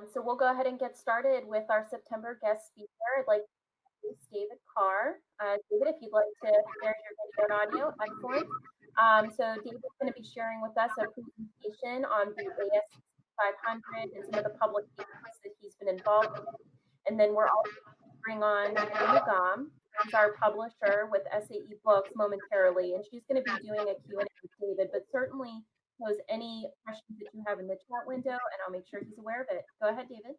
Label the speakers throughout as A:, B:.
A: So we'll go ahead and get started with our September guest speaker. I'd like to introduce David Karr. David, if you'd like to share your video and audio, excellent. So David's going to be sharing with us a presentation on the AS6500 and some of the publications that he's been involved in. And then we're also going to bring on Nagam, who's our publisher with SAE Books momentarily, and she's going to be doing a Q&A with David, but certainly pose any questions that you have in the chat window, and I'll make sure he's aware of it. Go ahead, David.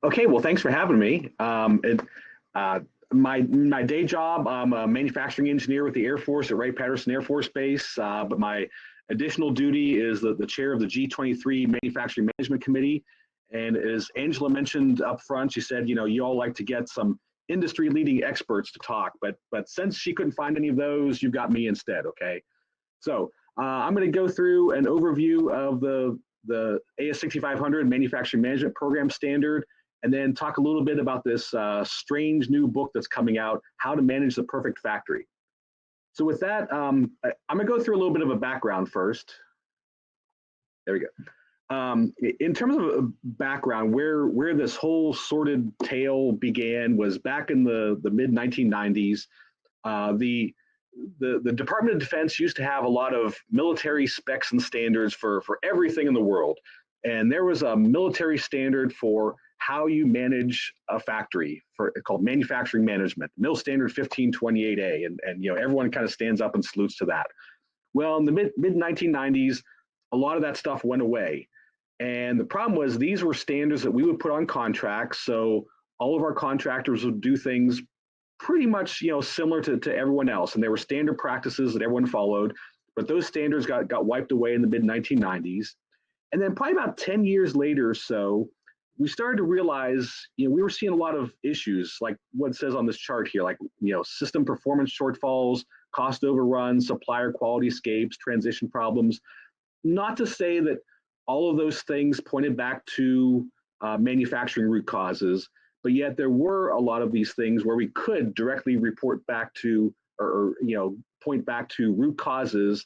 B: Okay, well, thanks for having me. My day job, I'm a manufacturing engineer with the Air Force at Wright-Patterson Air Force Base, but my additional duty is the chair of the G23 Manufacturing Management Committee. And as Angela mentioned up front, she said, you all like to get some industry-leading experts to talk, but since she couldn't find any of those, you've got me instead, okay? So I'm going to go through an overview of the AS6500 Manufacturing Management Program Standard, and then talk a little bit about this strange new book that's coming out, How to Manage the Perfect Factory. So with that, I'm going to go through a little bit of a background first. There we go. In terms of background, where this whole sordid tale began was back in the mid-1990s. The Department of Defense used to have a lot of military specs and standards for everything in the world. And there was a military standard for how you manage a factory called manufacturing management, MIL Standard 1528A, and everyone kind of stands up and salutes to that. Well, in the mid-1990s, a lot of that stuff went away. And the problem was these were standards that we would put on contracts, so all of our contractors would do things pretty much similar to everyone else, and there were standard practices that everyone followed, but those standards got wiped away in the mid-1990s. And then probably about 10 years later or so, we started to realize we were seeing a lot of issues like what it says on this chart here, like system performance shortfalls, cost overruns, supplier quality escapes, transition problems. Not to say that all of those things pointed back to manufacturing root causes, but yet there were a lot of these things where we could directly report back to or point back to root causes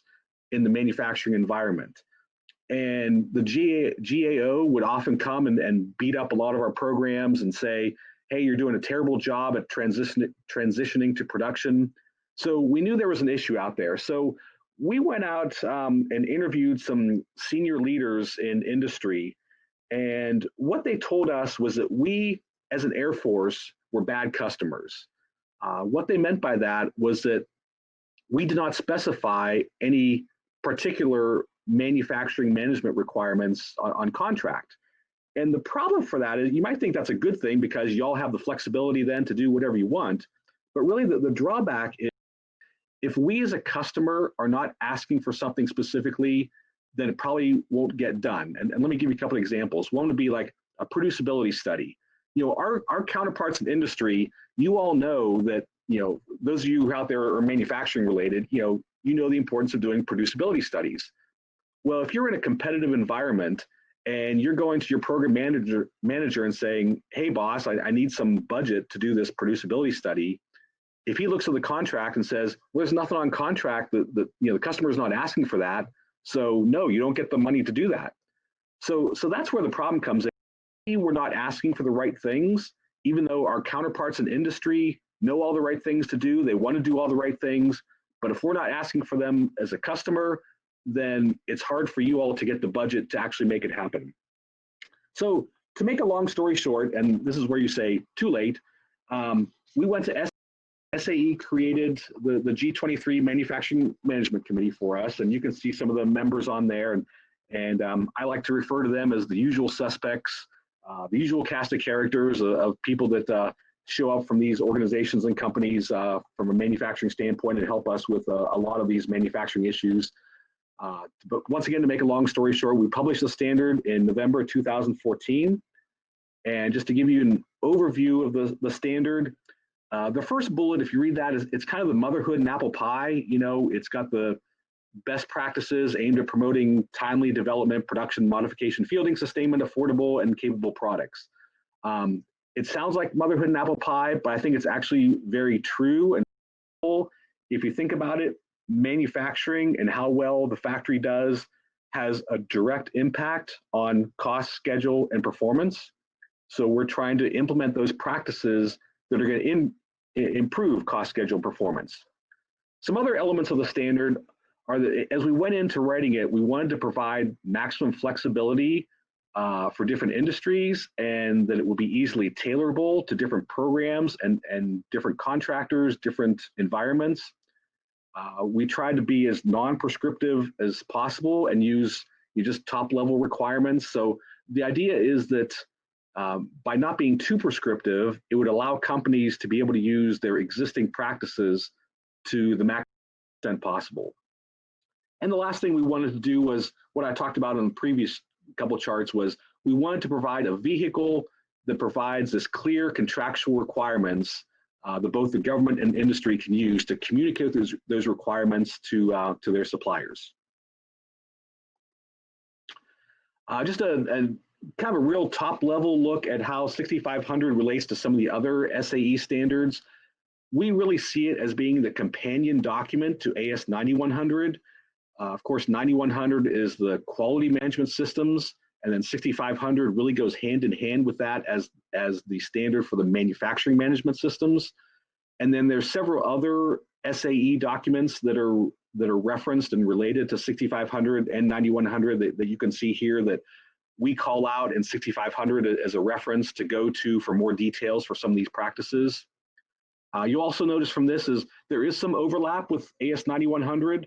B: in the manufacturing environment. And the GAO would often come and beat up a lot of our programs and say, hey, you're doing a terrible job at transitioning to production. So we knew there was an issue out there. So we went out and interviewed some senior leaders in industry, and what they told us was that we, as an Air Force, were bad customers. What they meant by that was that we did not specify any particular manufacturing management requirements on contract. And the problem for that is you might think that's a good thing because you all have the flexibility then to do whatever you want, but really the drawback is if we as a customer are not asking for something specifically, then it probably won't get done. And let me give you a couple of examples. One would be like a producibility study. Our counterparts in industry, you all know that, those of you out there are manufacturing related, you know the importance of doing producibility studies. Well, if you're in a competitive environment and you're going to your program manager and saying, hey boss, I need some budget to do this producibility study. If he looks at the contract and says, well, there's nothing on contract that the customer is not asking for that, so no, you don't get the money to do that. So that's where the problem comes in. We're not asking for the right things, even though our counterparts in industry know all the right things to do. They want to do all the right things, but if we're not asking for them as a customer, then it's hard for you all to get the budget to actually make it happen. So to make a long story short, and this is where you say too late, we went to SAE created the G23 Manufacturing Management Committee for us, and you can see some of the members on there. And I like to refer to them as the usual suspects, the usual cast of characters of people that show up from these organizations and companies from a manufacturing standpoint and help us with a lot of these manufacturing issues. But once again, to make a long story short, we published the standard in November 2014. And just to give you an overview of the standard, the first bullet, if you read that, it's kind of the motherhood and apple pie. It's got the best practices aimed at promoting timely development, production, modification, fielding, sustainment, affordable, and capable products. It sounds like motherhood and apple pie, but I think it's actually very true. And if you think about it, manufacturing and how well the factory does has a direct impact on cost, schedule, and performance. So we're trying to implement those practices that are going to improve cost, schedule, and performance. Some other elements of the standard are that as we went into writing it, we wanted to provide maximum flexibility for different industries, and that it will be easily tailorable to different programs and different contractors, different environments. We tried to be as non-prescriptive as possible and use just top-level requirements. So the idea is that by not being too prescriptive, it would allow companies to be able to use their existing practices to the maximum extent possible. And the last thing we wanted to do was what I talked about in the previous couple charts, was we wanted to provide a vehicle that provides this clear contractual requirements that both the government and industry can use to communicate those requirements to their suppliers. Just a kind of a real top level look at how 6500 relates to some of the other SAE standards. We really see it as being the companion document to AS9100. Of course, 9100 is the quality management systems, and then 6500 really goes hand in hand with that as the standard for the manufacturing management systems. And then there's several other SAE documents that are referenced and related to 6500 and 9100 that you can see here that we call out in 6500 as a reference to go to for more details for some of these practices. You'll also notice from this is there is some overlap with AS9100.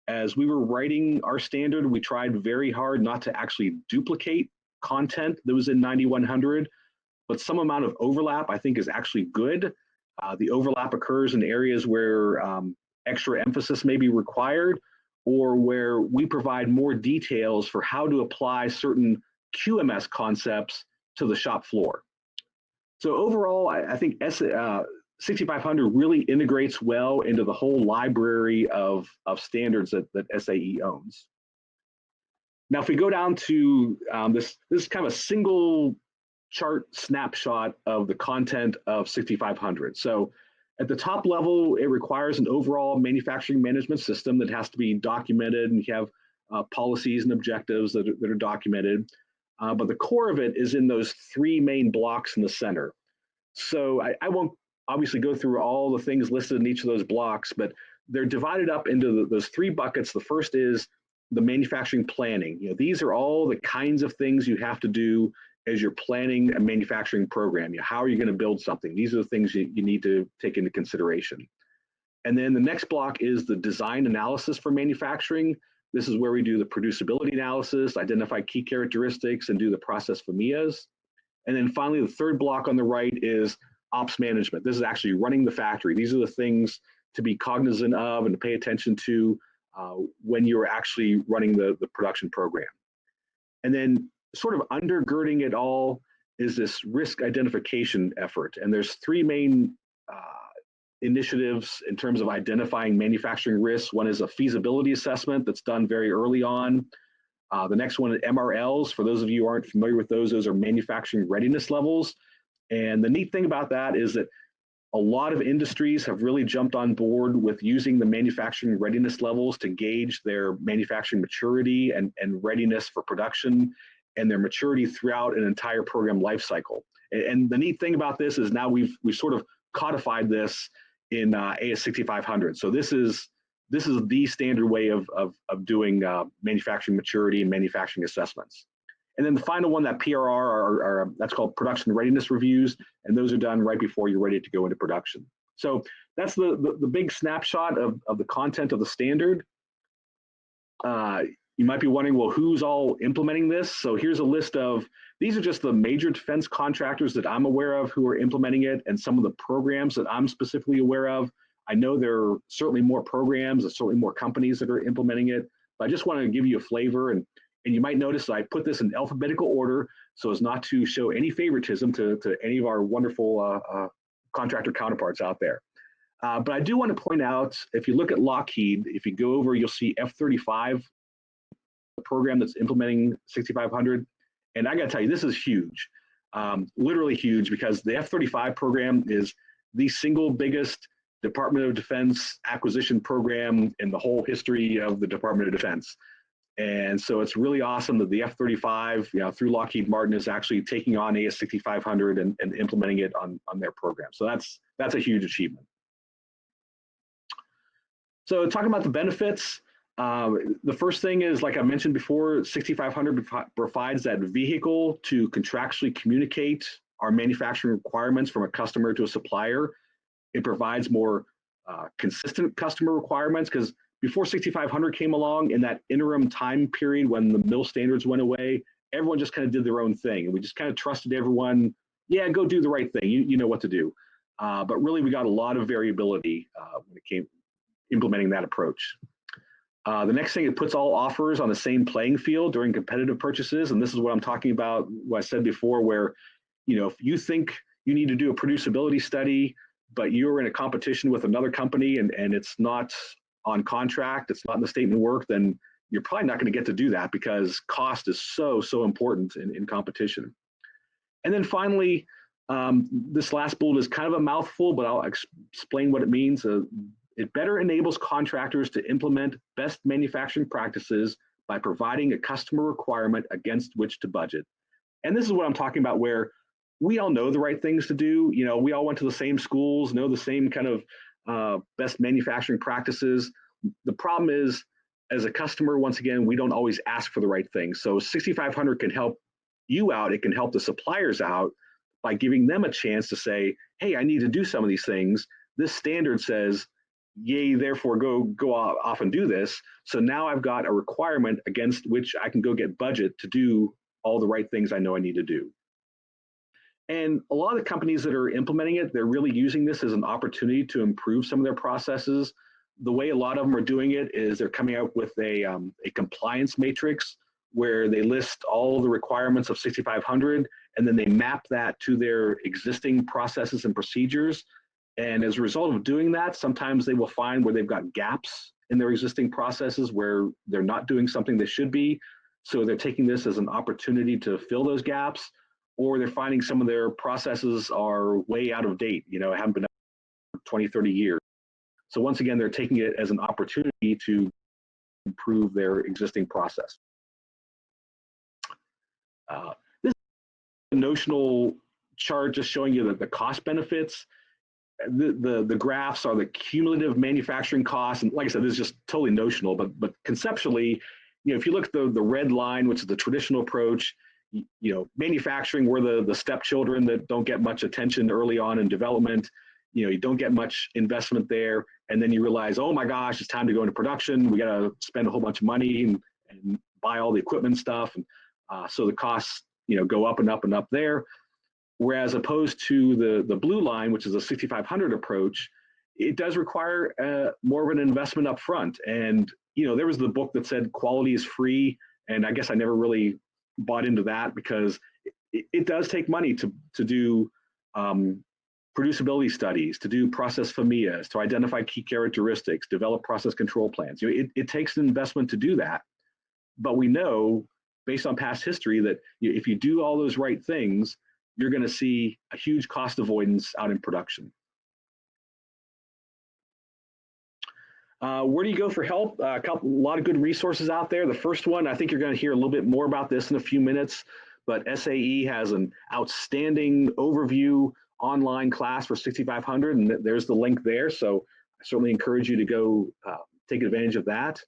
B: As we were writing our standard, we tried very hard not to actually duplicate content that was in 9100, but some amount of overlap I think is actually good. The overlap occurs in areas where extra emphasis may be required, or where we provide more details for how to apply certain QMS concepts to the shop floor. So overall, I think 6500 really integrates well into the whole library of standards that SAE owns. Now, if we go down to this is kind of a single chart snapshot of the content of 6500. So at the top level, it requires an overall manufacturing management system that has to be documented, and you have policies and objectives that are documented. But the core of it is in those three main blocks in the center. So I won't obviously go through all the things listed in each of those blocks, but they're divided up into those three buckets. The first is the manufacturing planning. These are all the kinds of things you have to do as you're planning a manufacturing program. How are you going to build something? These are the things you need to take into consideration. And then the next block is the design analysis for manufacturing. This is where we do the producibility analysis, identify key characteristics, and do the process FMEAs. And then finally, the third block on the right is ops management. This is actually running the factory. These are the things to be cognizant of and to pay attention to when you're actually running the production program. And then sort of undergirding it all is this risk identification effort. And there's three main initiatives in terms of identifying manufacturing risks. One is a feasibility assessment that's done very early on. The next one is MRLs. For those of you who aren't familiar with those are manufacturing readiness levels. And the neat thing about that is that a lot of industries have really jumped on board with using the manufacturing readiness levels to gauge their manufacturing maturity and readiness for production, and their maturity throughout an entire program lifecycle. And the neat thing about this is now we've sort of codified this in AS6500. So this is the standard way of doing manufacturing maturity and manufacturing assessments. And then the final one, that PRR, are that's called production readiness reviews, and those are done right before you're ready to go into production. So that's the big snapshot of the content of the standard. You might be wondering, well, who's all implementing this? So here's a list of, these are just the major defense contractors that I'm aware of who are implementing it, and some of the programs that I'm specifically aware of. I know there are certainly more programs and certainly more companies that are implementing it, but I just want to give you a flavor. And you might notice I put this in alphabetical order so as not to show any favoritism to any of our wonderful contractor counterparts out there. But I do want to point out, if you look at Lockheed, if you go over, you'll see F-35, the program that's implementing 6500. And I got to tell you, this is huge, literally huge, because the F-35 program is the single biggest Department of Defense acquisition program in the whole history of the Department of Defense. And so it's really awesome that the F-35, through Lockheed Martin, is actually taking on AS6500 and implementing it on their program. So that's a huge achievement. So talking about the benefits, the first thing is, like I mentioned before, 6500 provides that vehicle to contractually communicate our manufacturing requirements from a customer to a supplier. It provides more consistent customer requirements, because before 6500 came along, in that interim time period when the MIL standards went away, everyone just kind of did their own thing. And we just kind of trusted everyone, yeah, go do the right thing. You know what to do. But really, we got a lot of variability when it came implementing that approach. The next thing, it puts all offers on the same playing field during competitive purchases. And this is what I'm talking about, what I said before, where, if you think you need to do a producibility study, but you're in a competition with another company and it's not on contract, it's not in the statement of work, then you're probably not going to get to do that, because cost is so important in competition. And then finally, this last bullet is kind of a mouthful, but I'll explain what it means. It better enables contractors to implement best manufacturing practices by providing a customer requirement against which to budget. And this is what I'm talking about, where we all know the right things to do. We all went to the same schools, know the same kind of best manufacturing practices. The problem is, as a customer, once again, we don't always ask for the right things. So 6500 can help you out. It can help the suppliers out by giving them a chance to say, hey, I need to do some of these things. This standard says, yay, therefore go off and do this. So now I've got a requirement against which I can go get budget to do all the right things I know I need to do. And a lot of the companies that are implementing it, they're really using this as an opportunity to improve some of their processes. The way a lot of them are doing it is they're coming out with a compliance matrix where they list all the requirements of 6500, and then they map that to their existing processes and procedures. And as a result of doing that, sometimes they will find where they've got gaps in their existing processes where they're not doing something they should be. So they're taking this as an opportunity to fill those gaps, or they're finding some of their processes are way out of date, haven't been up for 20, 30 years. So once again, they're taking it as an opportunity to improve their existing process. This is a notional chart just showing you the cost benefits. The graphs are the cumulative manufacturing costs. And like I said, this is just totally notional, but conceptually, if you look at the red line, which is the traditional approach, manufacturing, we're the stepchildren that don't get much attention early on in development. You don't get much investment there. And then you realize, oh my gosh, it's time to go into production. We got to spend a whole bunch of money and buy all the equipment stuff. And so the costs, go up and up and up there. Whereas opposed to the blue line, which is a 6500 approach, it does require more of an investment up front. And, there was the book that said quality is free. And I guess I never really bought into that, because it does take money to do producibility studies, to do process FMEAs, to identify key characteristics, develop process control plans. It takes an investment to do that. But we know, based on past history, that if you do all those right things, you're going to see a huge cost avoidance out in production. Where do you go for help? A lot of good resources out there. The first one, I think you're going to hear a little bit more about this in a few minutes, but SAE has an outstanding overview online class for 6500, and there's the link there. So I certainly encourage you to go take advantage of that.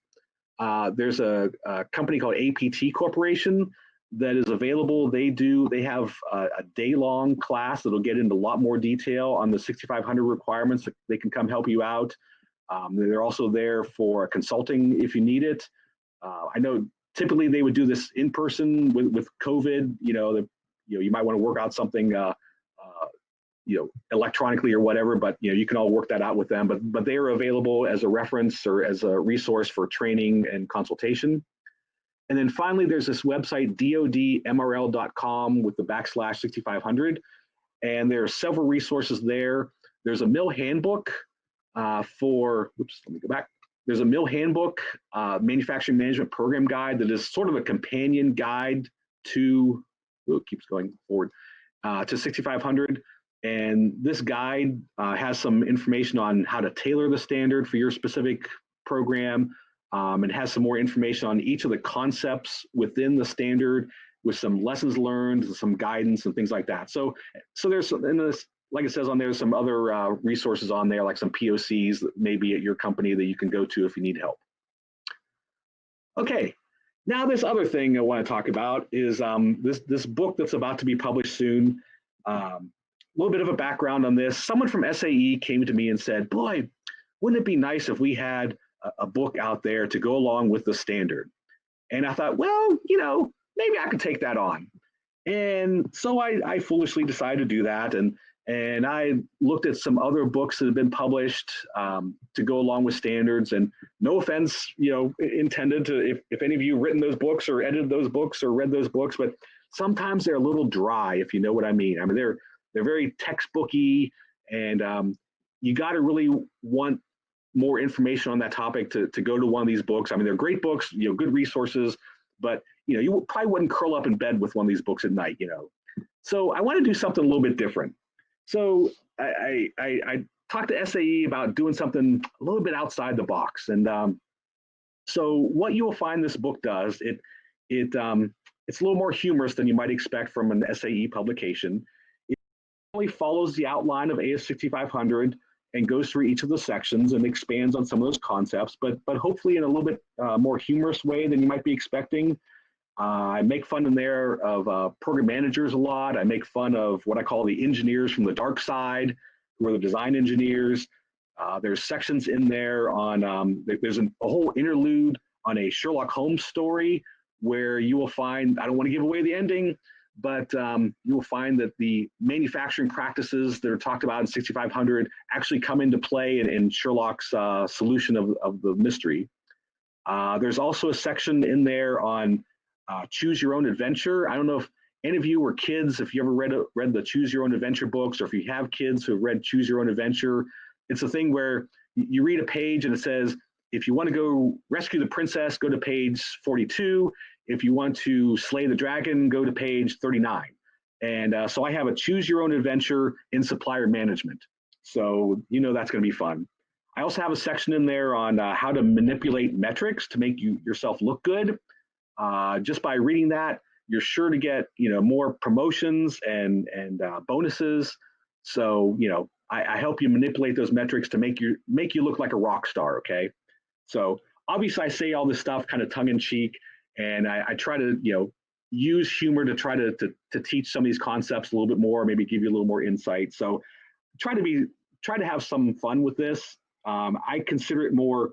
B: There's a company called APT Corporation that is available. They have a day-long class that'll get into a lot more detail on the 6500 requirements. They can come help you out. They're also there for consulting if you need it. I know typically they would do this in person. With COVID. You might want to work out something electronically or whatever, but you can all work that out with them. But they are available as a reference or as a resource for training and consultation. And then finally, there's this website, dodmrl.com with the /6500. And there are several resources there. There's a MIL handbook There's a MIL handbook, manufacturing management program guide, that is sort of a companion guide to, it keeps going forward, to 6500. And this guide has some information on how to tailor the standard for your specific program, and has some more information on each of the concepts within the standard, with some lessons learned, some guidance, and things like that. So there's in this, like it says on there, some other resources on there, like some POCs that may be at your company that you can go to if you need help. Okay, now this other thing I want to talk about is this book that's about to be published soon. A little bit of a background on this. Someone from SAE came to me and said, boy, wouldn't it be nice if we had a book out there to go along with the standard? And I thought, well, maybe I could take that on. And so I foolishly decided to do that. And I looked at some other books that have been published to go along with standards. And no offense, intended to if any of you written those books or edited those books or read those books, but sometimes they're a little dry, if you know what I mean. I mean, they're very textbooky, and you got to really want more information on that topic to go to one of these books. I mean, they're great books, good resources, but you probably wouldn't curl up in bed with one of these books at night, So I want to do something a little bit different. So I talked to SAE about doing something a little bit outside the box. And so what you will find this book does, it's a little more humorous than you might expect from an SAE publication. It only follows the outline of AS6500 and goes through each of the sections and expands on some of those concepts, but hopefully in a little bit more humorous way than you might be expecting. I make fun in there of program managers a lot. I make fun of what I call the engineers from the dark side, who are the design engineers. There's sections in there on, there's a whole interlude on a Sherlock Holmes story where you will find, I don't want to give away the ending, but you will find that the manufacturing practices that are talked about in 6500 actually come into play in Sherlock's solution of the mystery. There's also a section in there on choose your own adventure. I don't know if any of you were kids, if you ever read the choose your own adventure books, or if you have kids who have read choose your own adventure. It's a thing where you read a page and it says, if you want to go rescue the princess, go to page 42. If you want to slay the dragon, go to page 39. And so I have a choose your own adventure in supplier management. So that's going to be fun. I also have a section in there on how to manipulate metrics to make yourself look good. Just by reading that, you're sure to get more promotions and bonuses. So I help you manipulate those metrics to make you look like a rock star. Okay, so obviously I say all this stuff kind of tongue in cheek, and I try to use humor to try to teach some of these concepts a little bit more, maybe give you a little more insight. So try to have some fun with this. I consider it more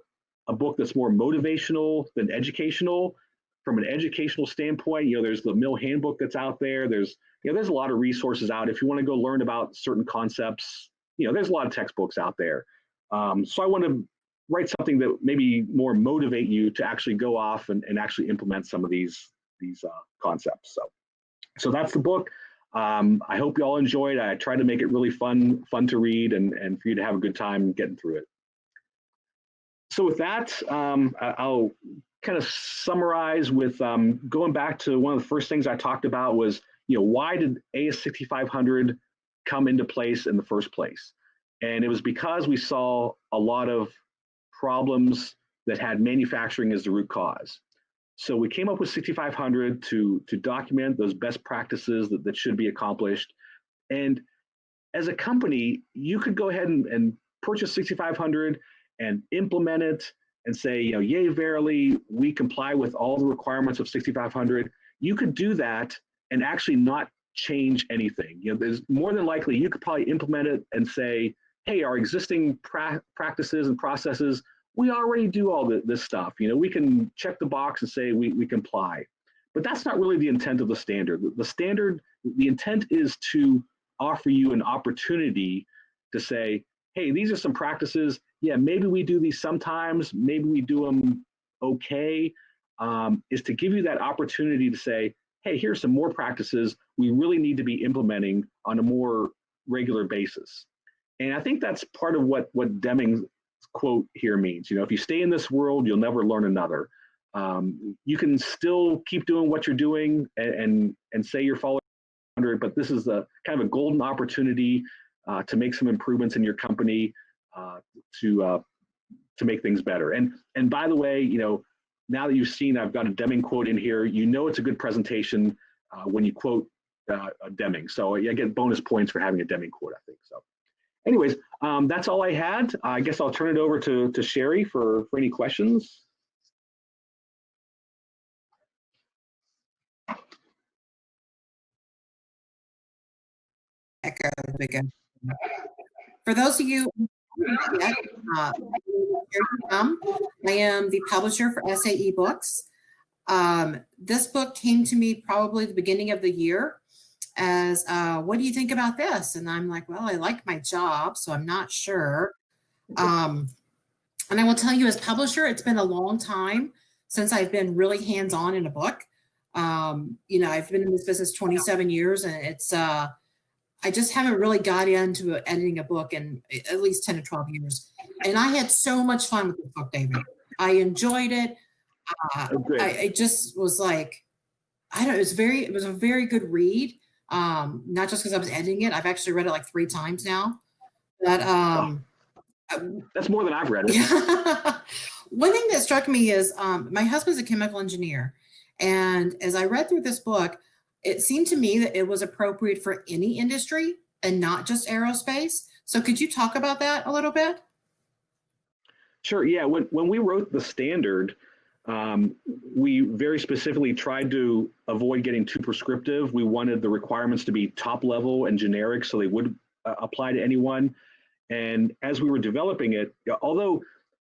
B: a book that's more motivational than educational. From an educational standpoint, there's the Mill Handbook that's out there. There's a lot of resources out. If you want to go learn about certain concepts, there's a lot of textbooks out there. So I want to write something that maybe more motivate you to actually go off and actually implement some of these concepts. So that's the book. I hope you all enjoyed. I tried to make it really fun to read and for you to have a good time getting through it. So with that, I'll kind of summarize with going back to one of the first things I talked about was, why did AS6500 come into place in the first place? And it was because we saw a lot of problems that had manufacturing as the root cause. So we came up with 6500 to document those best practices that should be accomplished. And as a company, you could go ahead and purchase 6500 and implement it and say, yay, verily, we comply with all the requirements of 6500. You could do that and actually not change anything. There's more than likely you could probably implement it and say, hey, our existing practices and processes, we already do all this stuff. We can check the box and say we comply. But that's not really the intent of the standard. The intent is to offer you an opportunity to say, hey, these are some practices. Yeah, maybe we do these sometimes, maybe we do them okay, is to give you that opportunity to say, hey, here's some more practices we really need to be implementing on a more regular basis. And I think that's part of what Deming's quote here means. You know, if you stay in this world, you'll never learn another. You can still keep doing what you're doing and say you're following 100, but this is a kind of a golden opportunity to make some improvements in your company, to make things better. And by the way, now that you've seen, I've got a Deming quote in here. It's a good presentation when you quote Deming. So I get bonus points for having a Deming quote, I think. So, anyways, that's all I had. I guess I'll turn it over to Sherry for any questions.
C: Echo again. For those of you who haven't yet, I am the publisher for SAE Books. This book came to me probably the beginning of the year as, what do you think about this? And I'm like, well, I like my job, so I'm not sure. And I will tell you, as publisher, it's been a long time since I've been really hands-on in a book. I've been in this business 27 years, and it's I just haven't really got into editing a book in at least 10 to 12 years. And I had so much fun with this book, David. I enjoyed it. I just was like, it was a very good read. Not just because I was editing it. I've actually read it like 3 times now. But
B: that's more than I've read it.
C: One thing that struck me is my husband's a chemical engineer. And as I read through this book, it seemed to me that it was appropriate for any industry and not just aerospace. So could you talk about that a little bit?
B: Sure. Yeah. When we wrote the standard, we very specifically tried to avoid getting too prescriptive. We wanted the requirements to be top level and generic, so they would apply to anyone. And as we were developing it, although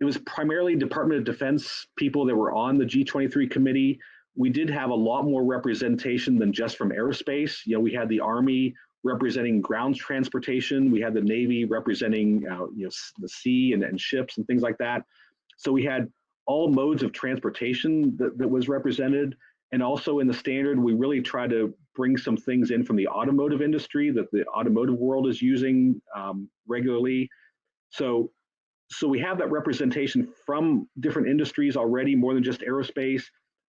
B: it was primarily Department of Defense people that were on the G23 committee, we did have a lot more representation than just from aerospace. We had the Army representing ground transportation. We had the Navy representing, the sea and ships and things like that. So we had all modes of transportation that was represented. And also in the standard, we really try to bring some things in from the automotive industry that the automotive world is using regularly. So we have that representation from different industries already, more than just aerospace.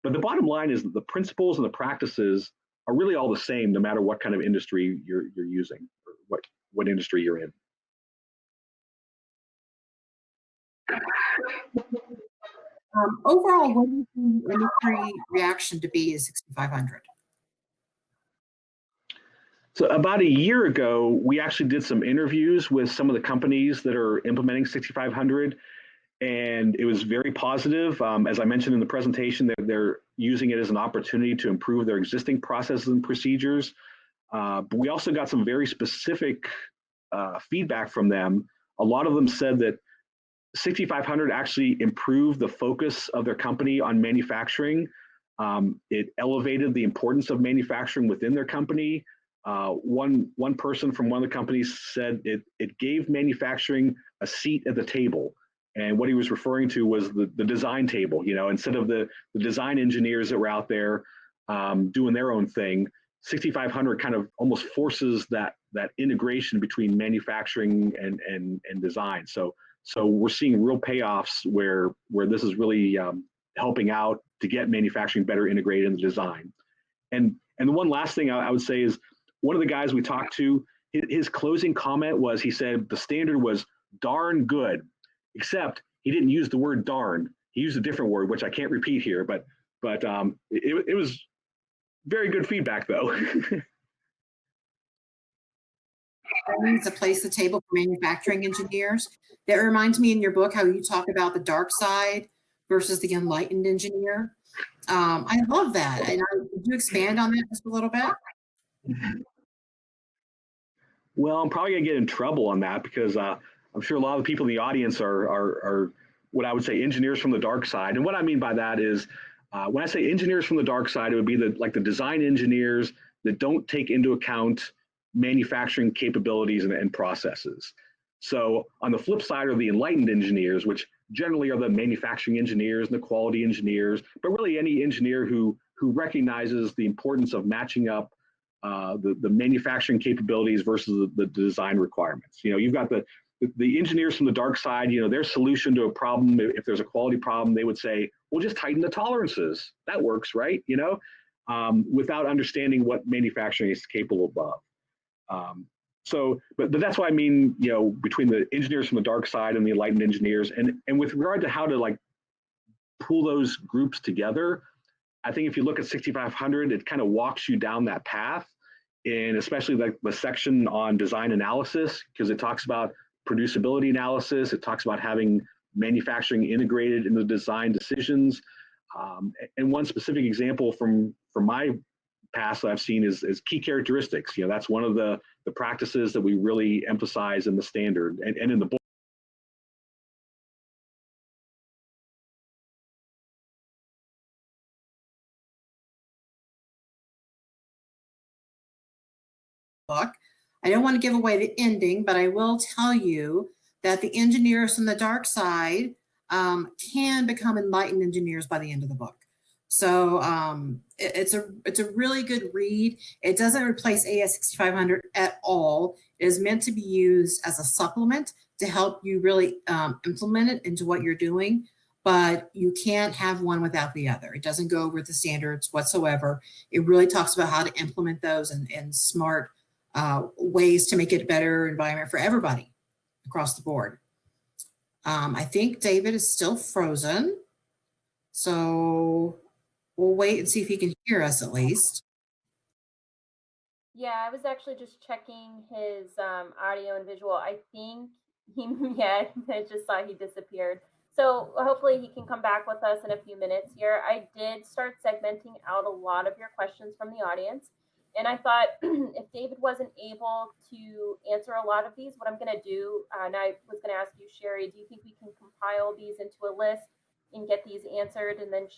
B: But the bottom line is that the principles and the practices are really all the same, no matter what kind of industry you're using, or what industry you're in.
C: Overall, what do you think the industry reaction to be is 6500?
B: So about a year ago, we actually did some interviews with some of the companies that are implementing 6500. And it was very positive. As I mentioned in the presentation, they're using it as an opportunity to improve their existing processes and procedures. But we also got some very specific feedback from them. A lot of them said that 6500 actually improved the focus of their company on manufacturing. It elevated the importance of manufacturing within their company. One person from one of the companies said it gave manufacturing a seat at the table. And what he was referring to was the design table. Instead of the design engineers that were out there doing their own thing, 6500 kind of almost forces that integration between manufacturing and design. So we're seeing real payoffs where this is really helping out to get manufacturing better integrated in the design. And the one last thing I would say is, one of the guys we talked to, his closing comment was, he said the standard was darn good. Except he didn't use the word darn. He used a different word, which I can't repeat here, but it was very good feedback, though.
C: To place the table for manufacturing engineers. That reminds me in your book how you talk about the dark side versus the enlightened engineer. I love that. And could you expand on that just a little bit?
B: Well, I'm probably gonna get in trouble on that because I'm sure a lot of the people in the audience are what I would say engineers from the dark side. And what I mean by that is, when I say engineers from the dark side, it would be the design engineers that don't take into account manufacturing capabilities and processes. So on the flip side are the enlightened engineers, which generally are the manufacturing engineers and the quality engineers, but really any engineer who recognizes the importance of matching up the manufacturing capabilities versus the design requirements. You've got the engineers from the dark side, their solution to a problem, if there's a quality problem, they would say, well, just tighten the tolerances. That works, right? Without understanding what manufacturing is capable of. So, but that's why I mean, between the engineers from the dark side and the enlightened engineers, and with regard to how to like pull those groups together, I think if you look at 6500, it kind of walks you down that path, and especially like the section on design analysis, because it talks about producibility analysis. It talks about having manufacturing integrated into the design decisions. And one specific example from my past that I've seen is key characteristics. That's one of the practices that we really emphasize in the standard and in the book.
C: Book. I don't want to give away the ending, but I will tell you that the engineers from the dark side can become enlightened engineers by the end of the book. So it's a really good read. It doesn't replace AS6500 at all. It is meant to be used as a supplement to help you really implement it into what you're doing, but you can't have one without the other. It doesn't go over the standards whatsoever. It really talks about how to implement those and smart ways to make it a better environment for everybody across the board. I think David is still frozen, so we'll wait and see if he can hear us at least.
A: Yeah, I was actually just checking his audio and visual. I think I just saw he disappeared. So hopefully he can come back with us in a few minutes here. I did start segmenting out a lot of your questions from the audience. And I thought if David wasn't able to answer a lot of these, what I'm going to do, and I was going to ask you, Sherry, do you think we can compile these into a list and get these answered and then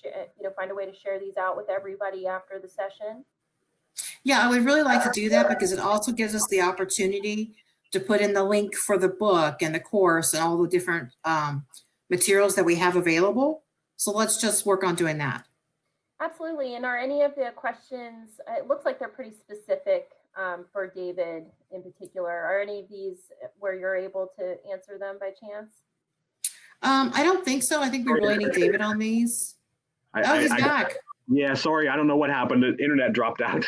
A: find a way to share these out with everybody after the session?
C: Yeah, I would really like to do that because it also gives us the opportunity to put in the link for the book and the course and all the different materials that we have available. So let's just work on doing that.
A: Absolutely. And are any of the questions, it looks like they're pretty specific for David in particular. Are any of these where you're able to answer them by chance?
C: I don't think so. I think we really need David on these. He's back.
B: Yeah, sorry. I don't know what happened. The internet dropped out.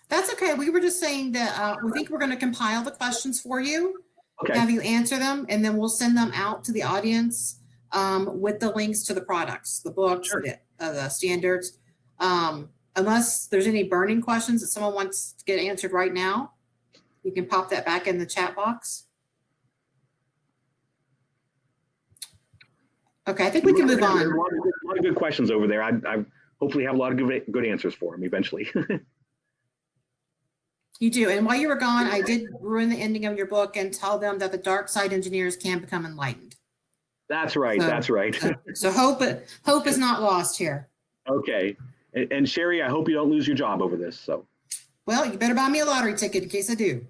C: That's okay. We were just saying that we think we're going to compile the questions for you,
B: okay.
C: Have you answer them, and then we'll send them out to the audience with the links to the products, the books,
B: Sure.
C: the standards. Unless there's any burning questions that someone wants to get answered right now, you can pop that back in the chat box. Okay, I think we can move on.
B: There's a lot of good questions over there. I hopefully have a lot of good answers for them eventually.
C: You do. And while you were gone, I did ruin the ending of your book and tell them that the dark side engineers can become enlightened.
B: That's right. That's right.
C: So hope is not lost here.
B: Okay. And Sherry, I hope you don't lose your job over this. So.
C: Well, you better buy me a lottery ticket in case I do.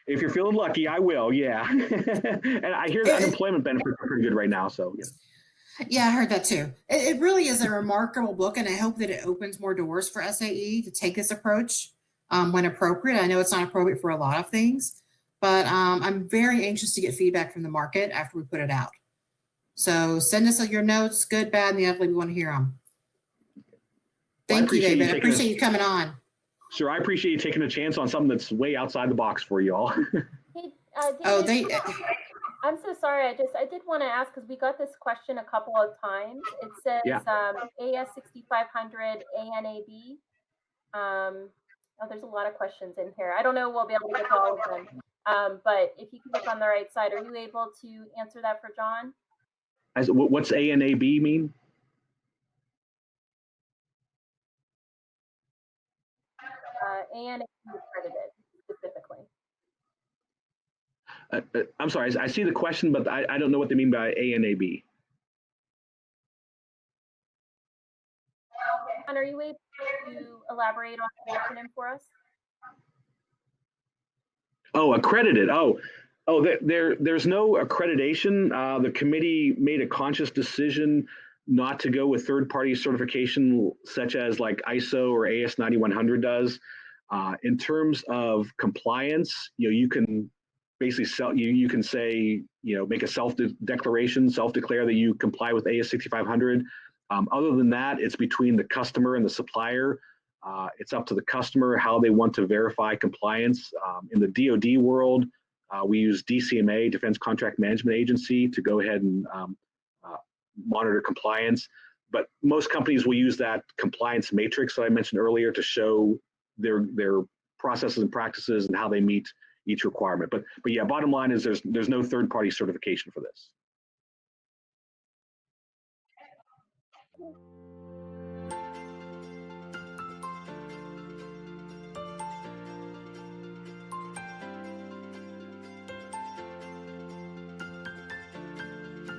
B: If you're feeling lucky, I will. Yeah. And I hear the unemployment benefits are pretty good right now. So. Yeah.
C: Yeah, I heard that too. It really is a remarkable book, and I hope that it opens more doors for SAE to take this approach when appropriate. I know it's not appropriate for a lot of things, but I'm very anxious to get feedback from the market after we put it out. So send us your notes, good, bad, and the ugly. We want to hear them. Thank you, David. I appreciate you coming on.
B: Sure, I appreciate you taking a chance on something that's way outside the box for you all.
A: Hey, David, I'm so sorry. I did want to ask because we got this question a couple of times. It says AS6500 ANAB. There's a lot of questions in here. I don't know we'll be able to get to all of them. But if you can look on the right side, are you able to answer that for John?
B: What's ANAB mean?
A: ANAB accredited specifically.
B: I'm sorry, I see the question, but I don't know what they mean by ANAB.
A: And are you able to elaborate on the acronym for us?
B: Oh, accredited. There's no accreditation. The committee made a conscious decision not to go with third-party certification such as like ISO or AS9100 does. In terms of compliance, you can basically you can say, make a self-declaration, self-declare that you comply with AS6500. Other than that, it's between the customer and the supplier. It's up to the customer how they want to verify compliance. In the DoD world, we use DCMA, Defense Contract Management Agency, to go ahead and monitor compliance. But most companies will use that compliance matrix that I mentioned earlier to show their processes and practices and how they meet each requirement. But yeah, bottom line is there's no third-party certification for this.